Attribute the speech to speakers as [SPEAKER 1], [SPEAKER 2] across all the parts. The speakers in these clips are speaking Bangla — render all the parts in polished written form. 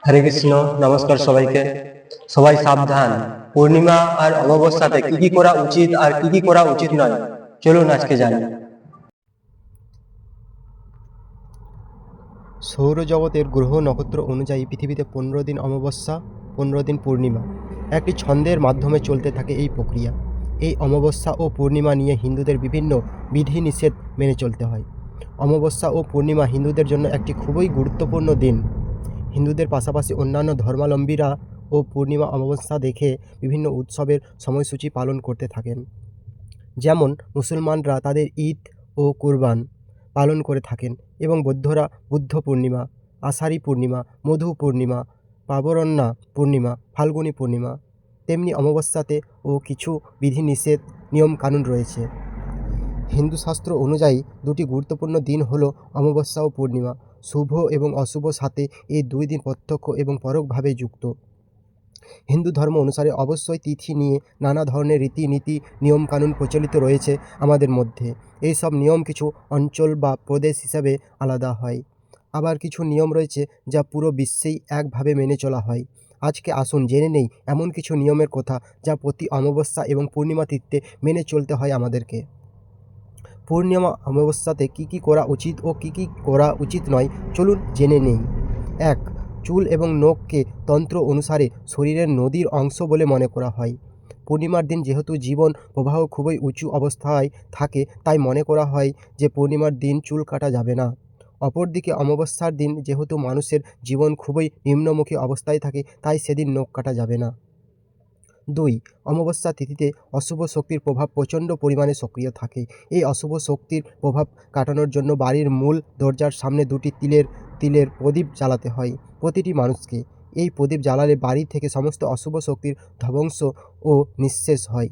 [SPEAKER 1] হরে কৃষ্ণ। নমস্কার সবাইকে। সবাই সাবধান। পূর্ণিমা আর অমাবস্যাতে কি কি করা উচিত আর কি কি করা উচিত নয়, চলুন আজকে জানি।
[SPEAKER 2] সৌরজগতের গ্রহ নক্ষত্র অনুযায়ী পৃথিবীতে 15 দিন অমাবস্যা, 15 দিন পূর্ণিমা, একটি ছন্দের মাধ্যমে চলতে থাকে এই প্রক্রিয়া। এই অমাবস্যা ও পূর্ণিমা নিয়ে হিন্দুদের বিভিন্ন বিধিনিষেধ মেনে চলতে হয়। অমাবস্যা ও পূর্ণিমা হিন্দুদের জন্য একটি খুবই গুরুত্বপূর্ণ দিন। হিন্দুদের পাশাপাশি অন্যান্য ধর্মাবলম্বীরা ও পূর্ণিমা অমাবস্যা দেখে বিভিন্ন উৎসবের সময়সূচি পালন করতে থাকেন। যেমন মুসলমানরা তাদের ঈদ ও কুরবান পালন করে থাকেন এবং বৌদ্ধরা বুদ্ধ পূর্ণিমা, আষাঢ়ী পূর্ণিমা, মধু পূর্ণিমা, পাবরন্না পূর্ণিমা, ফাল্গুনী পূর্ণিমা। তেমনি অমাবস্যাতে ও কিছু বিধিনিষেধ নিয়মকানুন রয়েছে। হিন্দু শাস্ত্র অনুযায়ী দুটি গুরুত্বপূর্ণ দিন হল অমাবস্যা ও পূর্ণিমা। শুভ এবং অশুভ সাথে এই দুই দিন প্রত্যক্ষ এবং পরোক্ষভাবে যুক্ত। হিন্দু ধর্ম অনুসারে অবশ্যই তিথি নিয়ে নানা ধরনের রীতিনীতি নিয়মকানুন প্রচলিত রয়েছে আমাদের মধ্যে। এই সব নিয়ম কিছু অঞ্চল বা প্রদেশ হিসাবে আলাদা হয়, আবার কিছু নিয়ম রয়েছে যা পুরো বিশ্বেই একভাবে মেনে চলা হয়। আজকে আসুন জেনে নেই এমন কিছু নিয়মের কথা যা প্রতি অমাবস্যা এবং পূর্ণিমা তিথিতে মেনে চলতে হয় আমাদেরকে। পূর্ণিমা অমাবস্যাতে কী কী করা উচিত ও কী কী করা উচিত নয়, চলুন জেনে নেই। 1. চুল এবং নখকে তন্ত্র অনুসারে শরীরের নদীর অংশ বলে মনে করা হয়। পূর্ণিমার দিন যেহেতু জীবন প্রবাহ খুবই উঁচু অবস্থায় থাকে, তাই মনে করা হয় যে পূর্ণিমার দিন চুল কাটা যাবে না। অপরদিকে অমাবস্যার দিন যেহেতু মানুষের জীবন খুবই নিম্নমুখী অবস্থায় থাকে, তাই সেদিন নখ কাটা যাবে না। 2. অমাবস্যা তিথিতে অশুভ শক্তির প্রভাব প্রচণ্ড পরিমাণে সক্রিয় থাকে। এই অশুভ শক্তির প্রভাব কাটানোর জন্য বাড়ির মূল দরজার সামনে দুটি তিলের প্রদীপ জ্বালাতে হয় প্রতিটি মানুষকে। এই প্রদীপ জ্বালালে বাড়ি থেকে সমস্ত অশুভ শক্তির ধ্বংস ও নিঃশেষ হয়।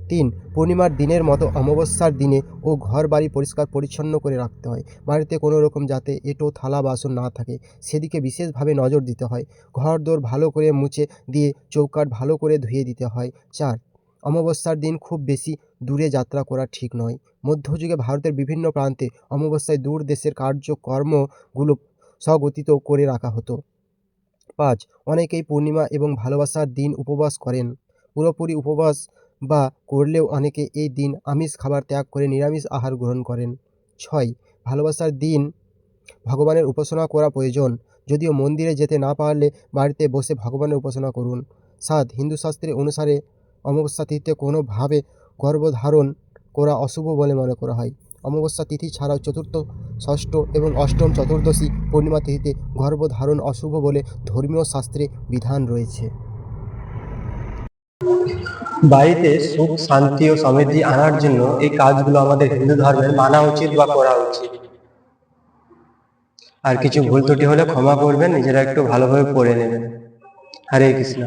[SPEAKER 2] 3. পূর্ণিমার দিনের মতো অমাবস্যার দিনে ও ঘর বাড়ি পরিষ্কার পরিচ্ছন্ন করে রাখতে হয়। বাড়িতে কোনো রকম যাতে এঁটো থালা বাসন না থাকে সেদিকে বিশেষভাবে নজর দিতে হয়। ঘর দোর ভালো করে মুছে দিয়ে চৌকাঠ ভালো করে ধুয়ে দিতে হয়। 4. অমাবস্যার দিন খুব বেশি দূরে যাত্রা করা ঠিক নয়। মধ্যযুগে ভারতের বিভিন্ন প্রান্তে অমাবস্যায় দূর দেশের কার্যকর্মগুলো স্বগতিত করে রাখা হতো। 5. অনেকেই পূর্ণিমা এবং ভালোবাসার দিন উপবাস করেন। পুরোপুরি উপবাস বা করলেও অনেকে এই দিন আমিষ খাবার ত্যাগ করে নিরামিষ আহার গ্রহণ করেন। 6. ভালোবাসার দিন ভগবানের উপাসনা করা প্রয়োজন, যদিও মন্দিরে যেতে না পারলে বাড়িতে বসে ভগবানের উপাসনা করুন। 7. হিন্দু শাস্ত্রে অনুসারে অমাবস্যা তিথিতে কোনোভাবে গর্ভধারণ করা অশুভ বলে মনে করা হয়। অমাবস্যা তিথি ছাড়াও চতুর্থ, ষষ্ঠ এবং অষ্টম চতুর্দশী পূর্ণিমা তিথিতে গর্ভধারণ অশুভ বলে ধর্মীয় শাস্ত্রে বিধান রয়েছে।
[SPEAKER 1] বাড়িতে সুখ, শান্তি ও সমৃদ্ধি আনার জন্য এই কাজগুলো আমাদের হিন্দু ধর্মের মানা উচিত বা করা উচিত। আর কিছু ভুল ত্রুটি হলে ক্ষমা করবেন, নিজেরা একটু ভালোভাবে পড়ে নেবেন। হরে কৃষ্ণ।